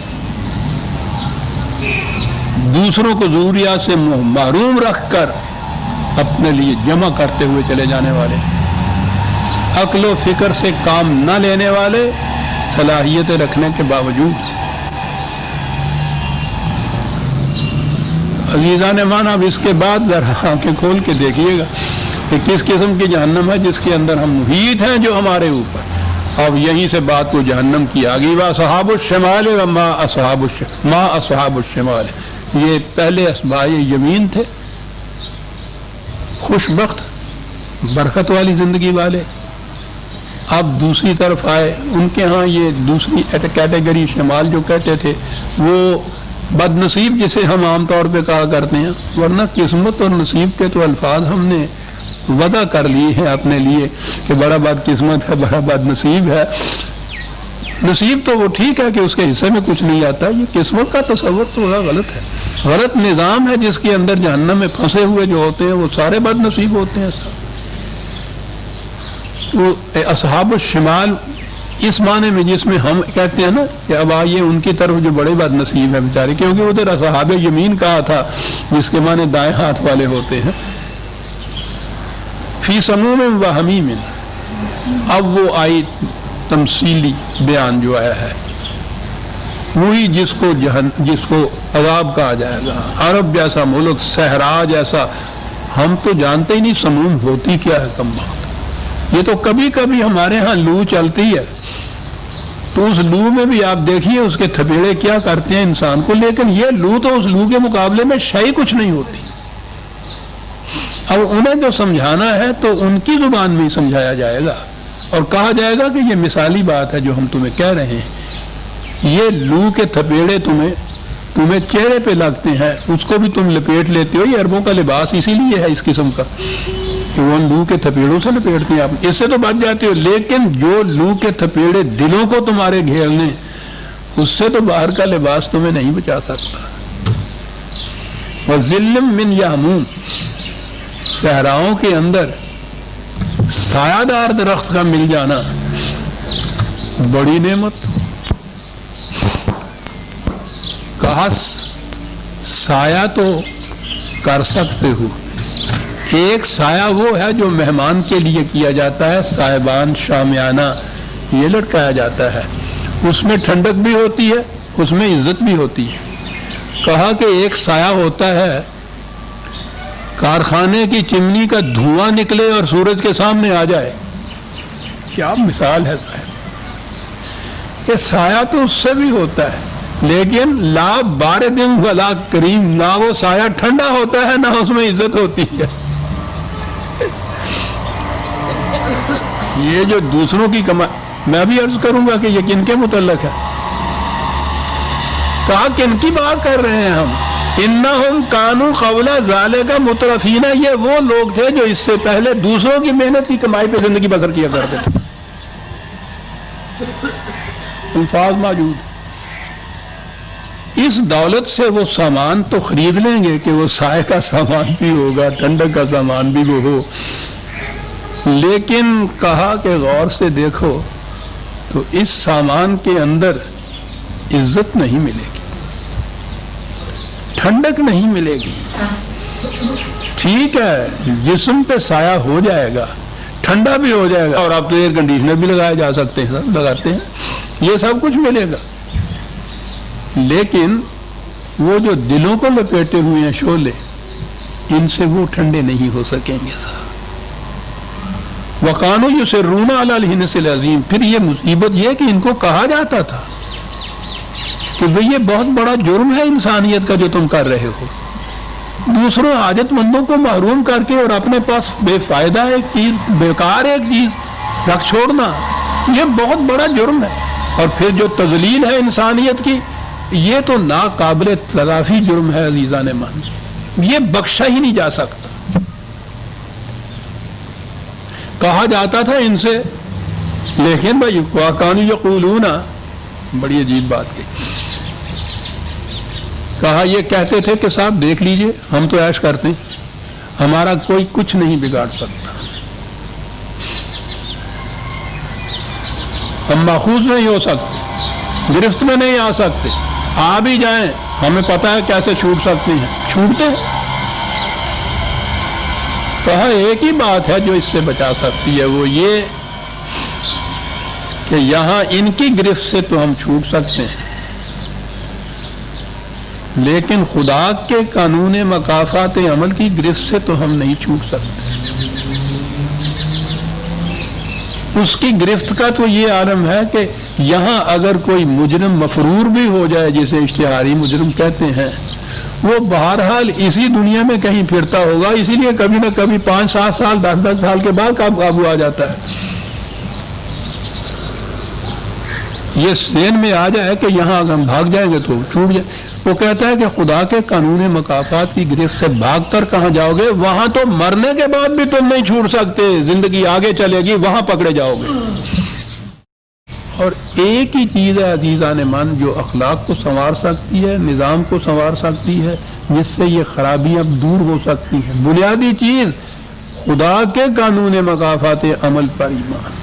دوسروں کو ضروریات سے محروم رکھ کر اپنے لیے جمع کرتے ہوئے چلے جانے والے، عقل و فکر سے کام نہ لینے والے، صلاحیتیں رکھنے کے باوجود۔ عزیزان ایمان، اب اس کے بعد ذرا آنکھیں کھول کے دیکھیے گا کہ کس قسم کی جہنم ہے جس کے اندر ہم محیط ہیں، جو ہمارے اوپر۔ اب یہیں سے بات کو جہنم کی آگئی، وَأَصْحَابُ الشِّمَالِ وَمَا أَصْحَابُ الشِّمَالِ، یہ پہلے اصحاب یمین تھے، خوش بخت برکت والی زندگی والے۔ اب دوسری طرف آئے، ان کے ہاں یہ دوسری کیٹیگری شمال جو کہتے تھے، وہ بد نصیب جسے ہم عام طور پہ کہا کرتے ہیں، ورنہ قسمت اور نصیب کے تو الفاظ ہم نے وضع کر لیے ہیں اپنے لیے کہ بڑا بد قسمت ہے، بڑا بد نصیب ہے۔ نصیب تو وہ ٹھیک ہے کہ اس کے حصے میں کچھ نہیں آتا، یہ قسمت کا تصور تو بڑا غلط ہے، غلط نظام ہے جس کے اندر جہنم میں پھنسے ہوئے جو ہوتے ہیں وہ سارے بد نصیب ہوتے ہیں۔ تو اصحاب الشمال اس معنی میں جس میں ہم کہتے ہیں نا کہ اب آئیے ان کی طرف جو بڑے بد نصیب ہیں بیچارے، کیونکہ ادھر اصحاب یمین کہا تھا جس کے معنی دائیں ہاتھ والے ہوتے ہیں، فی سموم و حمیم۔ اب وہ آئی تمثیلی بیان جو آیا ہے، وہی جس کو عذاب کہا جائے گا۔ عرب جیسا ملک، صحرا جیسا، ہم تو جانتے ہی نہیں سموم ہوتی کیا ہے کم بات۔ یہ تو کبھی کبھی ہمارے ہاں لو چلتی ہے تو اس لو میں بھی آپ دیکھیے اس کے تھپیڑے کیا کرتے ہیں انسان کو، لیکن یہ لو تو اس لو کے مقابلے میں شے کچھ نہیں ہوتی۔ اب انہیں جو سمجھانا ہے تو ان کی زبان میں ہی سمجھایا جائے گا اور کہا جائے گا کہ یہ مثالی بات ہے جو ہم تمہیں کہہ رہے ہیں، یہ لو کے تھپیڑے تمہیں چہرے پہ لگتے ہیں، اس کو بھی تم لپیٹ لیتے ہو۔ یہ عربوں کا لباس اسی لیے ہے اس قسم کا کہ وہ لو کے تھپیڑوں سے لپیٹتے ہیں، آپ اس سے تو بچ جاتے ہو، لیکن جو لو کے تھپیڑے دلوں کو تمہارے گھیرنے، اس سے تو باہر کا لباس تمہیں نہیں بچا سکتا۔ وَظِلٍّ مِّن یَحْمُومٍ، صحراؤں کے اندر سایہ دار درخت کا مل جانا بڑی نعمت۔ کہا سایہ تو کر سکتے ہو، ایک سایہ وہ ہے جو مہمان کے لیے کیا جاتا ہے، صاحبان شامیانہ یہ لٹکایا جاتا ہے، اس میں ٹھنڈک بھی ہوتی ہے، اس میں عزت بھی ہوتی ہے۔ کہا کہ ایک سایہ ہوتا ہے کارخانے کی چمنی کا دھواں نکلے اور سورج کے سامنے آ جائے، کیا مثال ہے صاحب، کہ سایہ تو اس سے بھی ہوتا ہے، لیکن لا بارد ولا کریم، نہ وہ سایہ ٹھنڈا ہوتا ہے نہ اس میں عزت ہوتی ہے۔ یہ جو دوسروں کی کمائی، میں بھی عرض کروں گا کہ یہ کن کے متعلق ہے؟ کہا کن کی بات کر رہے ہیں ہم؟ انہم کانوا قبل ذالک مترفین، یہ وہ لوگ تھے جو اس سے پہلے دوسروں کی محنت کی کمائی پہ زندگی بسر کیا کرتے تھے۔ الفاظ موجود، اس دولت سے وہ سامان تو خرید لیں گے کہ وہ سائے کا سامان بھی ہوگا، ٹھنڈک کا سامان بھی وہ ہو، لیکن کہا کہ غور سے دیکھو تو اس سامان کے اندر عزت نہیں ملے گی، ٹھنڈک نہیں ملے گی۔ ٹھیک ہے جسم پہ سایہ ہو جائے گا، ٹھنڈا بھی ہو جائے گا، اور اب تو ایئر کنڈیشنر بھی لگائے جا سکتے ہیں، لگاتے ہیں، یہ سب کچھ ملے گا، لیکن وہ جو دلوں کو لپیٹے ہوئے ہیں شعلے، ان سے وہ ٹھنڈے نہیں ہو سکیں گے۔ وَقَانُوا يُصِرُّونَ عَلَى الْحِنْثِ الْعَظِيمِ، پھر یہ مصیبت یہ کہ ان کو کہا جاتا تھا کہ بھئی یہ بہت بڑا جرم ہے انسانیت کا جو تم کر رہے ہو، دوسروں حاجت مندوں کو محروم کر کے اور اپنے پاس بے فائدہ ایک چیز، بیکار ایک چیز رکھ چھوڑنا، یہ بہت بڑا جرم ہے۔ اور پھر جو تذلیل ہے انسانیت کی، یہ تو ناقابل تلافی جرم ہے عزیزان من، یہ بخشا ہی نہیں جا سکتا۔ کہا جاتا تھا ان سے، لیکن بھائی وَكَانُوا يَقُولُونَ، بڑی عجیب بات کی، کہا یہ کہتے تھے کہ صاحب دیکھ لیجئے ہم تو عیش کرتے ہیں، ہمارا کوئی کچھ نہیں بگاڑ سکتا، ہم ماخوذ نہیں ہو سکتے، گرفت میں نہیں آ سکتے، آ بھی جائیں ہمیں پتہ ہے کیسے چھوٹ سکتے ہیں، چھوٹتے ہیں۔ کہا ایک ہی بات ہے جو اس سے بچا سکتی ہے، وہ یہ کہ یہاں ان کی گرفت سے تو ہم چھوٹ سکتے ہیں، لیکن خدا کے قانون مکافات عمل کی گرفت سے تو ہم نہیں چھوٹ سکتے۔ اس کی گرفت کا تو یہ عالم ہے کہ یہاں اگر کوئی مجرم مفرور بھی ہو جائے، جسے اشتہاری مجرم کہتے ہیں، وہ بہرحال اسی دنیا میں کہیں پھرتا ہوگا، اسی لیے کبھی نہ کبھی 5-7 سال 10-10 سال کے بعد قابو آ جاتا ہے۔ یہ ذہن میں آ جائے کہ یہاں اگر ہم بھاگ جائیں گے تو چھوٹ جائے۔ وہ کہتا ہے کہ خدا کے قانون مکافات کی گرفت سے بھاگ کر کہاں جاؤ گے؟ وہاں تو مرنے کے بعد بھی تم نہیں چھوٹ سکتے، زندگی آگے چلے گی، وہاں پکڑے جاؤ گے۔ اور ایک ہی چیز ہے عزیزان من جو اخلاق کو سنوار سکتی ہے، نظام کو سنوار سکتی ہے، جس سے یہ خرابیاں دور ہو سکتی ہیں، بنیادی چیز خدا کے قانون مکافات عمل پر ایمان۔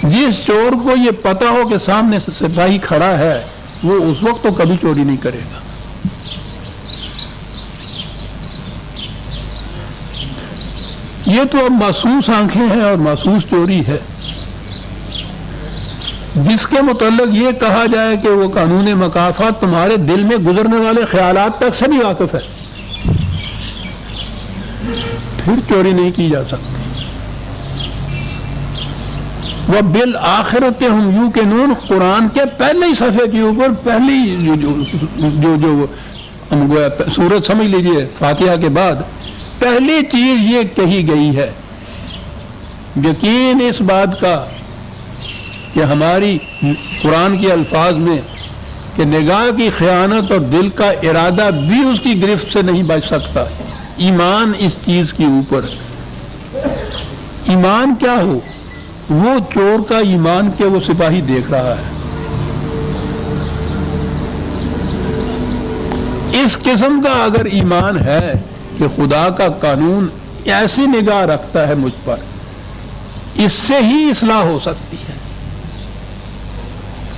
جس چور کو یہ پتہ ہو کہ سامنے سپاہی کھڑا ہے، وہ اس وقت تو کبھی چوری نہیں کرے گا۔ یہ تو اب محسوس آنکھیں ہیں اور محسوس چوری ہے، جس کے متعلق یہ کہا جائے کہ وہ قانون مکافات تمہارے دل میں گزرنے والے خیالات تک سے بھی واقف ہے، پھر چوری نہیں کی جا سکتی۔ وَبِالْآخِرَةِ هُمْ يُوقِنُونَ، قرآن کے پہلے ہی صفحے کے اوپر پہلی جو سورت سمجھ لیجئے فاتحہ کے بعد پہلی چیز یہ کہی گئی ہے، یقین اس بات کا کہ ہماری قرآن کے الفاظ میں کہ نگاہ کی خیانت اور دل کا ارادہ بھی اس کی گرفت سے نہیں بچ سکتا۔ ایمان اس چیز کے اوپر، ایمان کیا ہو؟ وہ چور کا ایمان کہ وہ سپاہی دیکھ رہا ہے، اس قسم کا اگر ایمان ہے کہ خدا کا قانون ایسی نگاہ رکھتا ہے مجھ پر، اس سے ہی اصلاح ہو سکتی ہے،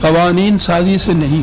قوانین سازی سے نہیں۔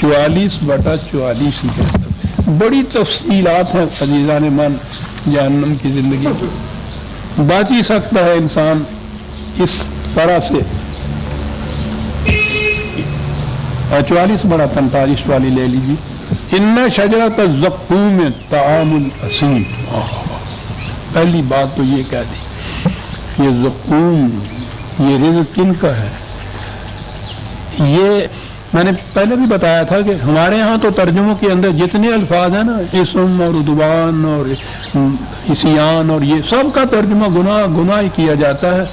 44/44 بڑی تفصیلات ہیں عزیزان من جہنم کی زندگی. بچ ہی سکتا ہے انسان اس طرح سے. اور 44/45 والی لے لیجیے. ان شجرۃ الزقوم طعام الاثیم. پہلی بات تو یہ کہہ دی یہ زقوم یہ رزق کن کا ہے. یہ میں نے پہلے بھی بتایا تھا کہ ہمارے ہاں تو ترجموں کے اندر جتنے الفاظ ہیں نا اسم اور عدوان اور عصیان اور یہ سب کا ترجمہ گناہ ہی کیا جاتا ہے.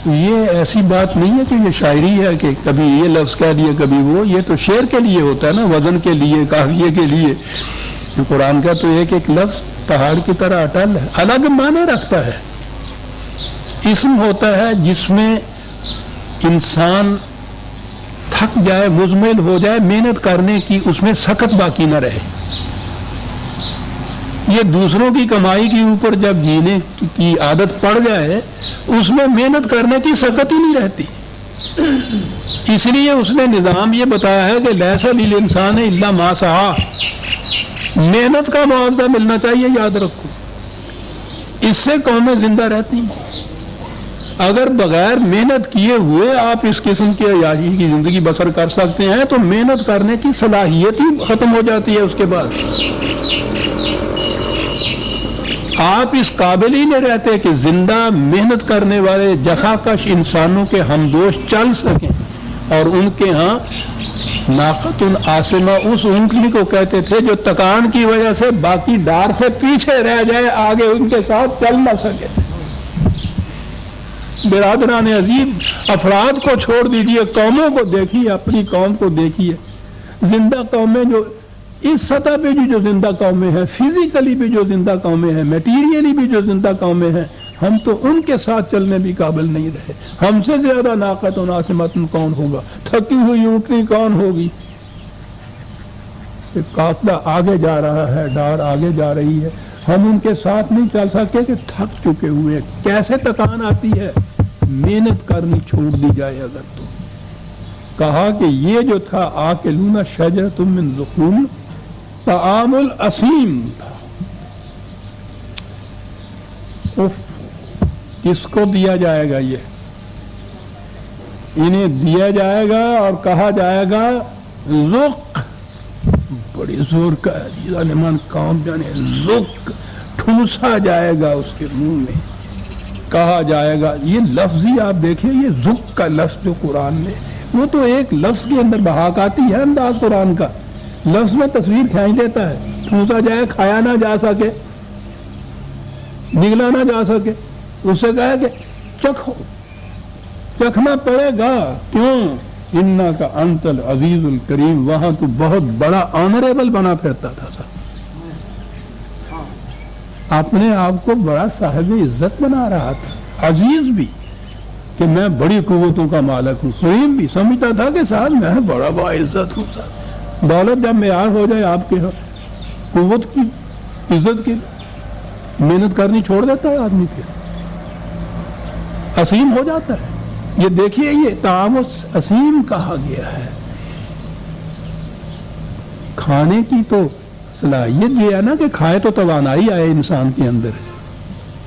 یہ ایسی بات نہیں ہے کہ یہ شاعری ہے کہ کبھی یہ لفظ کہہ دیا کبھی وہ. یہ تو شعر کے لیے ہوتا ہے نا, وزن کے لیے, قافیے کے لیے. قرآن کا تو ایک ایک لفظ پہاڑ کی طرح اٹل ہے, الگ معنی رکھتا ہے. اسم ہوتا ہے جس میں انسان تھک جائے, مزمل ہو جائے محنت کرنے کی, اس میں سخت باقی نہ رہے. یہ دوسروں کی کمائی کے اوپر جب جینے کی عادت پڑ جائے اس میں محنت کرنے کی سخت ہی نہیں رہتی. اس لیے اس نے نظام یہ بتایا ہے کہ لیس للانسان الا ما سعی. محنت کا معاوضہ ملنا چاہیے, یاد رکھو. اس سے قومیں زندہ رہتی ہیں. اگر بغیر محنت کیے ہوئے آپ اس قسم کی عیاشی کی زندگی بسر کر سکتے ہیں تو محنت کرنے کی صلاحیت ہی ختم ہو جاتی ہے. اس کے بعد آپ اس قابل ہی نہیں رہتے کہ زندہ محنت کرنے والے جفاکش انسانوں کے ہمدوش چل سکیں. اور ان کے ہاں ناقۃ عاصمہ اس اونٹنی کو کہتے تھے جو تکان کی وجہ سے باقی ڈار سے پیچھے رہ جائے, آگے ان کے ساتھ چل نہ سکے. برادران عظیم, افراد کو چھوڑ دیجیے, قوموں کو دیکھیے, اپنی قوم کو دیکھیے. زندہ قومیں جو اس سطح پہ جو زندہ قومیں ہیں, فزیکلی بھی جو زندہ قومیں ہیں, میٹیریلی بھی جو زندہ قومیں ہیں, ہم تو ان کے ساتھ چلنے بھی قابل نہیں رہے. ہم سے زیادہ ناقۃ و عاصمۃ کون ہوگا؟ تھکی ہوئی اونٹنی کون ہوگی؟ قافلہ آگے جا رہا ہے, ڈار آگے جا رہی ہے, ہم ان کے ساتھ نہیں چل سکتے کہ تھک چکے ہوئے. کیسے تکان آتی ہے؟ محنت کرنی چھوڑ دی جائے اگر تو. کہا کہ یہ جو تھا آکلون شجرۃ من زقوم طعام الاثیم تھا. کس کو دیا جائے گا؟ یہ انہیں دیا جائے گا اور کہا جائے گا ذق. بڑی زور کا من کام جانے, ذق ٹھونسا جائے گا اس کے منہ میں. کہا جائے گا, یہ لفظ ہی آپ دیکھیں, یہ ذق کا لفظ جو قرآن میں, وہ تو ایک لفظ کے اندر بحاک آتی ہے. انداز قرآن کا لفظ میں تصویر کھینچ دیتا ہے. ٹھونسا جائے, کھایا نہ جا سکے, نگلا نہ جا سکے. اس سے کہا کہ چکھو, چکھنا پڑے گا. کیوں؟ انا کا انت العزیز الکریم. وہاں تو بہت بڑا آنریبل بنا پھرتا تھا سر, اپنے آپ کو بڑا صاحب عزت بنا رہا تھا. عزیز بھی کہ میں بڑی قوتوں کا مالک ہوں. کریم بھی سمجھتا تھا کہ صاحب میں بڑا باعزت ہوں. صاحب دولت جب معیار ہو جائے آپ کے قوت کی, عزت کی, محنت کرنی چھوڑ دیتا ہے آدمی, پھر عظیم ہو جاتا ہے. یہ دیکھیے, یہ طعام عظیم کہا گیا ہے. کھانے کی تو صلاحیت یہ ہے نا کہ کھائے تو توانائی آئے انسان کے اندر,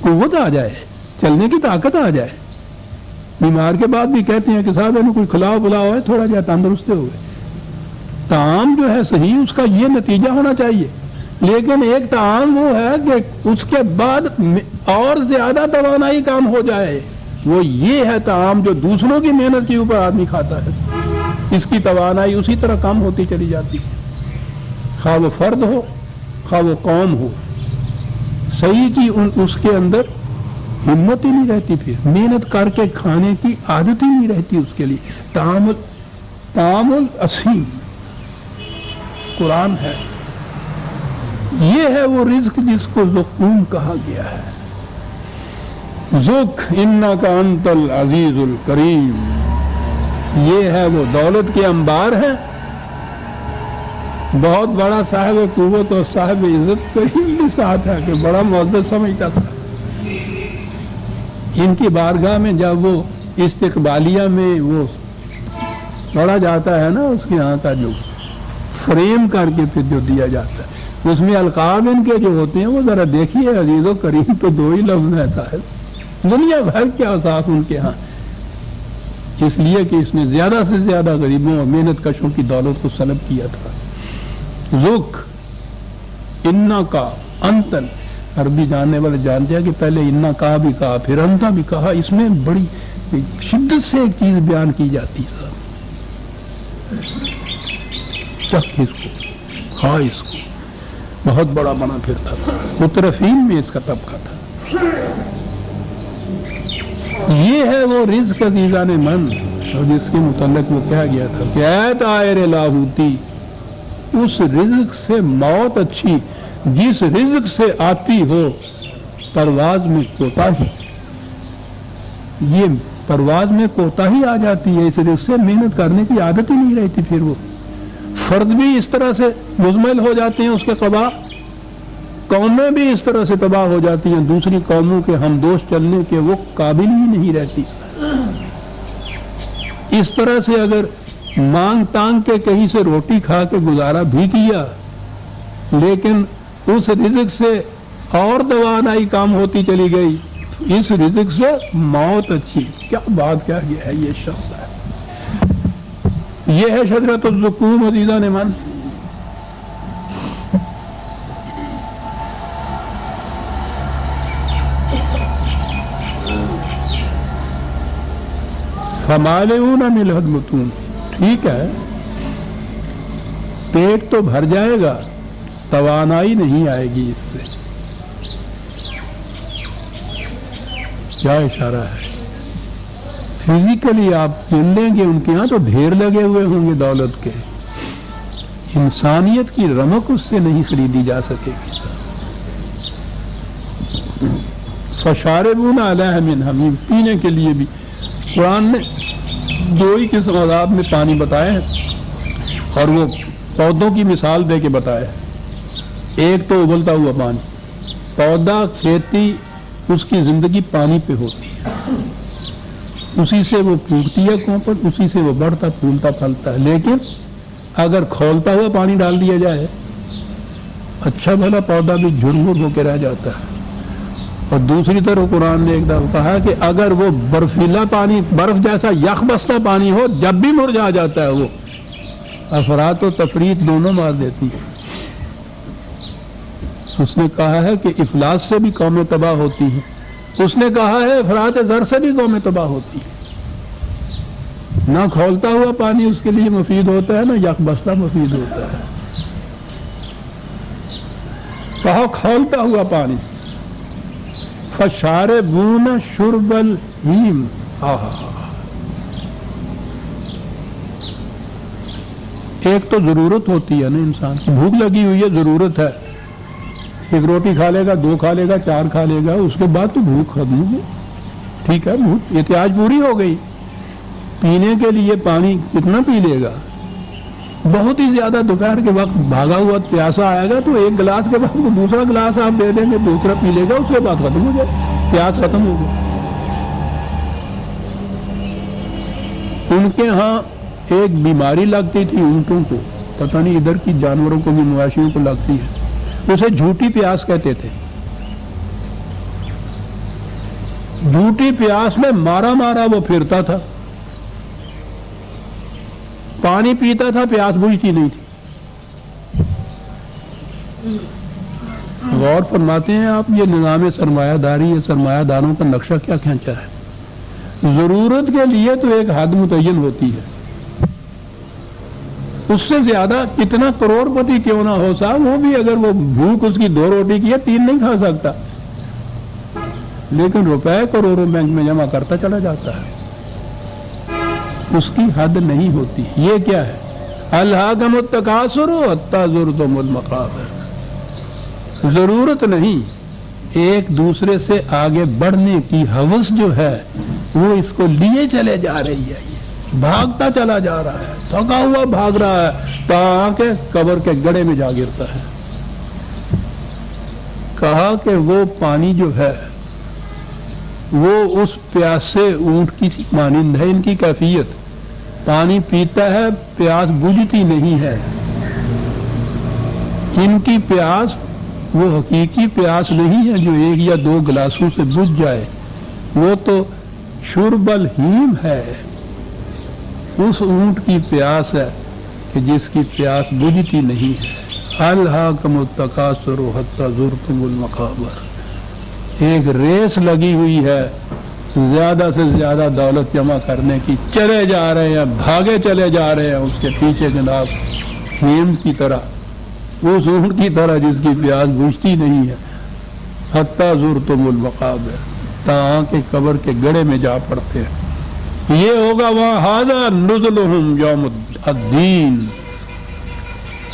قوت آ جائے, چلنے کی طاقت آ جائے. بیمار کے بعد بھی کہتے ہیں کہ صاحب انہیں کوئی کھلاؤ بلاؤ ہے, تھوڑا جہا تندرست ہوئے. طعام جو ہے صحیح, اس کا یہ نتیجہ ہونا چاہیے. لیکن ایک طعام وہ ہے کہ اس کے بعد اور زیادہ توانائی کام ہو جائے. وہ یہ ہے طعام جو دوسروں کی محنت کے اوپر آدمی کھاتا ہے, اس کی توانائی اسی طرح کم ہوتی چلی جاتی ہے. خواہ وہ فرد ہو, خواہ وہ قوم ہو, صحیح کی اس کے اندر ہمت ہی نہیں رہتی. پھر محنت کر کے کھانے کی عادت ہی نہیں رہتی اس کے لیے. طعام الاثیم قرآن ہے. یہ ہے وہ رزق جس کو زقوم کہا گیا ہے. ذق انک انت العزیز الکریم. یہ ہے وہ دولت کے انبار ہیں. بہت بڑا صاحب قوت اور صاحب عزت کریم بھی ساتھ ہے کہ بڑا معزز سمجھتا تھا. ان کی بارگاہ میں جب وہ استقبالیہ میں وہ پڑھا جاتا ہے نا, اس کے یہاں کا جو فریم کر کے پھر جو دیا جاتا ہے، اس میں القاب ان کے جو ہوتے ہیں وہ ذرا دیکھیے عزیز و کریم، تو 2 ہی لفظ ہیں صاحب، دنیا بھر کے اوصاف ان کے ہاں، اس لیے کہ اس نے زیادہ سے زیادہ غریبوں اور محنت کشوں کی دولت کو سلب کیا تھا۔ ذک انا کا انتن، عربی جاننے والے جانتے ہیں کہ پہلے انا کا بھی کہا پھر انتا بھی کہا، اس میں بڑی شدت سے ایک چیز بیان کی جاتی ہے، چکھ اس کو، کھا اس کو، بہت بڑا بنا پھرتا تھا، مترفین میں اس کا طبقہ تھا۔ یہ ہے وہ رزق عزیزان من، اور جس کے متعلق وہ کہا گیا تھا کہ اے طائر لاہوتی، اس رزق سے موت اچھی جس رزق سے آتی ہو پرواز میں کوتاہی۔ یہ پرواز میں کوتاہی آ جاتی ہے، اس رزق سے محنت کرنے کی عادت ہی نہیں رہتی، پھر وہ فرد بھی اس طرح سے مزمل ہو جاتے ہیں، اس کے قبا قومیں بھی اس طرح سے تباہ ہو جاتی ہیں، دوسری قوموں کے ہمدوش چلنے کے وہ قابل ہی نہیں رہتی۔ اس طرح سے اگر مانگ تانگ کے کہیں سے روٹی کھا کے گزارا بھی کیا، لیکن اس رزق سے اور توانائی کام ہوتی چلی گئی، اس رزق سے موت اچھی۔ کیا بات کیا ہے، یہ شخص ہے، یہ ہے شجرۃ الزقوم عزیزان من۔ فمالئون منہ البطون، ٹھیک ہے پیٹ تو بھر جائے گا، توانائی نہیں آئے گی اس سے۔ کیا اشارہ ہے، فزیکلی آپ ملیں گے ان کے ہاں تو ڈھیر لگے ہوئے ہوں گے دولت کے، انسانیت کی رمق اس سے نہیں خریدی جا سکے گی۔ فشاربون علیہ من حمیم، پینے کے لیے بھی قرآن نے 2 ہی قسم عذاب میں پانی بتائے ہیں، اور وہ پودوں کی مثال دے کے بتایا ہے۔ ایک تو ابلتا ہوا پانی، پودا کھیتی اس کی زندگی پانی پہ ہوتی ہے، اسی سے وہ پھوٹتی ہے کوپر، اسی سے وہ بڑھتا پھولتا پھلتا ہے، لیکن اگر کھولتا ہوا پانی ڈال دیا جائے اچھا بھلا پودا بھی جھرمر ہو کے رہ جاتا ہے۔ اور دوسری طرف قرآن نے ایک دفعہ کہا کہ اگر وہ برفیلا پانی، برف جیسا یخ بستہ پانی ہو، جب بھی مرجھا جاتا ہے وہ، افراط و تفریط دونوں مار دیتی ہے۔ اس نے کہا ہے کہ افلاس سے بھی قومیں تباہ ہوتی ہیں، اس نے کہا ہے افراط زر سے بھی قومیں تباہ ہوتی ہیں۔ نہ کھولتا ہوا پانی اس کے لیے مفید ہوتا ہے، نہ یک بستہ مفید ہوتا ہے۔ کہا کھولتا ہوا پانی، فشاربون شرب الہیم، ایک تو ضرورت ہوتی ہے نا، انسان کی بھوک لگی ہوئی ہے، ضرورت ہے، ایک روٹی کھا لے گا، 2 کھا لے گا، 4 کھا لے گا، اس کے بعد تو بھوک ختم ہوگی، ٹھیک ہے، بھوک احتیاج پوری ہو گئی۔ پینے کے لیے پانی کتنا پی لے گا، بہت ہی زیادہ دوپہر کے وقت بھاگا ہوا پیاسا آئے گا تو 1 گلاس کے بعد وہ دوسرا گلاس آپ دے دیں گے، دوسرا پی لے گا، اس کے بعد ختم ہو جائے، پیاس ختم ہو گئی۔ ان کے ہاں ایک بیماری لگتی تھی اونٹوں کو، پتہ نہیں ادھر کی جانوروں کو بھی، مواشیوں کو لگتی ہے، اسے جھوٹی پیاس کہتے تھے۔ جھوٹی پیاس میں مارا مارا وہ پھرتا تھا، پانی پیتا تھا، پیاس بجھتی نہیں تھی۔ غور فرماتے ہیں آپ، یہ نظام سرمایہ داری، یہ سرمایہ داروں کا نقشہ کیا کھینچا ہے۔ ضرورت کے لیے تو ایک حد متعین ہوتی ہے، اس سے زیادہ کتنا کروڑ پتی کیوں نہ ہو صاحب، وہ بھی اگر وہ بھوک اس کی 2 روٹی کی ہے 3 نہیں کھا سکتا، لیکن روپے کروڑوں بینک میں جمع کرتا چلا جاتا ہے، اس کی حد نہیں ہوتی۔ یہ کیا ہے، الہاکم التکاثر حتی زرتم المقابر، ضرورت نہیں، ایک دوسرے سے آگے بڑھنے کی ہوس جو ہے وہ اس کو لیے چلے جا رہی ہے، بھاگتا چلا جا رہا ہے، تھکا ہوا بھاگ رہا ہے، تاکہ قبر کے گڑھے میں جا گرتا ہے۔ کہا کہ وہ پانی جو ہے وہ اس پیاسے اونٹ کی مانند ہے، ان کی کیفیت، پانی پیتا ہے، پیاس بجھتی نہیں ہے، ان کی پیاس وہ حقیقی پیاس نہیں ہے جو ایک یا دو گلاسوں سے بجھ جائے، وہ تو شرب الہیم ہے، اس اونٹ کی پیاس ہے کہ جس کی پیاس بجھتی نہیں ہے۔ الہاکم التکاثر حتی زرتم المقابر، ایک ریس لگی ہوئی ہے زیادہ سے زیادہ دولت جمع کرنے کی، چلے جا رہے ہیں، بھاگے چلے جا رہے ہیں اس کے پیچھے جناب، ہیم کی طرح، اس اونٹ کی طرح جس کی پیاس بجھتی نہیں ہے۔ حتی زرتم المقابر، تاں کہ قبر کے گڑھے میں جا پڑتے ہیں۔ یہ ہوگا وہاں ھذا نزلہم یوم الدین،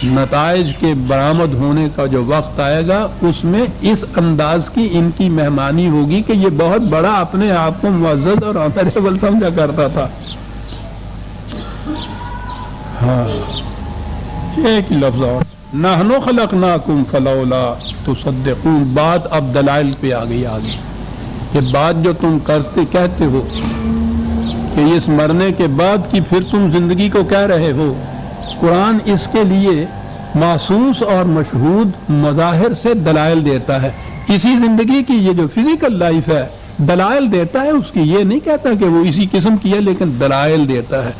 نتائج کے برآمد ہونے کا جو وقت آئے گا اس میں اس انداز کی ان کی مہمانی ہوگی کہ یہ بہت بڑا اپنے آپ کو معزز اور آنریبل سمجھا کرتا تھا۔ ہاں ایک لفظ اور، نحن خلقناکم فلولا تصدقون، بات اب دلائل پہ آ گئی آگے، یہ بات جو تم کہتے ہو کہ اس مرنے کے بعد کی پھر تم زندگی کو کہہ رہے ہو، قرآن اس کے لیے محسوس اور مشہود مظاہر سے دلائل دیتا ہے۔ اسی زندگی کی یہ جو فزیکل لائف ہے دلائل دیتا ہے اس کی، یہ نہیں کہتا کہ وہ اسی قسم کی ہے لیکن دلائل دیتا ہے۔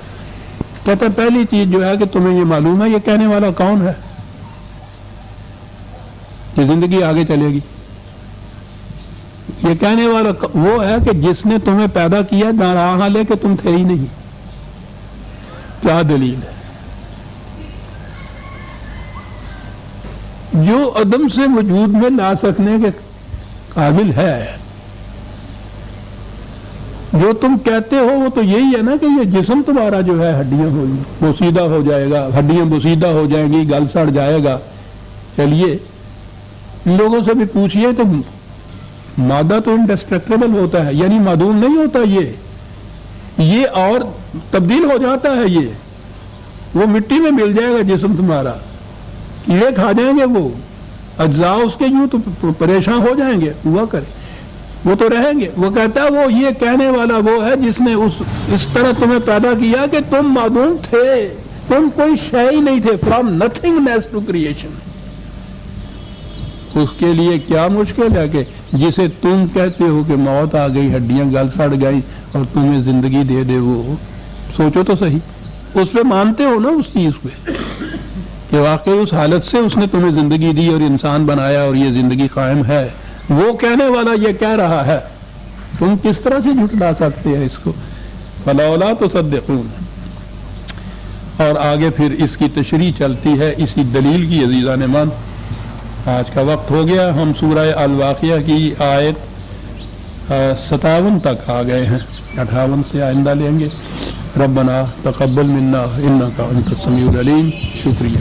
کہتا ہے پہلی چیز جو ہے کہ تمہیں یہ معلوم ہے یہ کہنے والا کون ہے کہ زندگی آگے چلے گی؟ یہ کہنے والا وہ ہے کہ جس نے تمہیں پیدا کیا نہ لے کہ تم تھے ہی نہیں۔ کیا دلیل ہے؟ جو عدم سے وجود میں لا سکنے کے قابل ہے، جو تم کہتے ہو وہ تو یہی ہے نا کہ یہ جسم تمہارا جو ہے ہڈیاں بوسیدہ ہو جائے گا، ہڈیاں بوسیدہ ہو جائیں گی، گل سڑ جائے گا۔ چلیے ان لوگوں سے بھی پوچھئے تو مادہ تو انڈسٹرکٹیبل ہوتا ہے، یعنی معدوم نہیں ہوتا، یہ اور تبدیل ہو جاتا ہے، یہ وہ مٹی میں مل جائے گا جسم تمہارا، کیڑے کھا جائیں گے، وہ اجزاء اس کے یوں تو پریشان ہو جائیں گے، ہوا کرے وہ تو رہیں گے۔ وہ کہتا ہے وہ یہ کہنے والا وہ ہے جس نے اس طرح تمہیں پیدا کیا کہ تم معدوم تھے، تم کوئی شے ہی نہیں تھے، فرام نتھنگنیس ٹو کریشن۔ اس کے لیے کیا مشکل ہے کہ جسے تم کہتے ہو کہ موت آ گئی، ہڈیاں گل سڑ گئی اور تمہیں زندگی دے دے، وہ سوچو تو صحیح، اس پہ مانتے ہو نا اس چیز پہ کہ واقعی اس حالت سے اس نے تمہیں زندگی دی اور انسان بنایا اور یہ زندگی قائم ہے۔ وہ کہنے والا یہ کہہ رہا ہے، تم کس طرح سے جھٹلا سکتے ہیں اس کو؟ فلولا تصدقون۔ اور آگے پھر اس کی تشریح چلتی ہے اسی دلیل کی۔ عزیزان من، آج کا وقت ہو گیا، ہم سورہ الواقعہ کی آیت 57 تک آ گئے ہیں، 58 سے آئندہ لیں گے۔ ربنا تقبل منا انک انت السمیع العلیم۔ شکریہ۔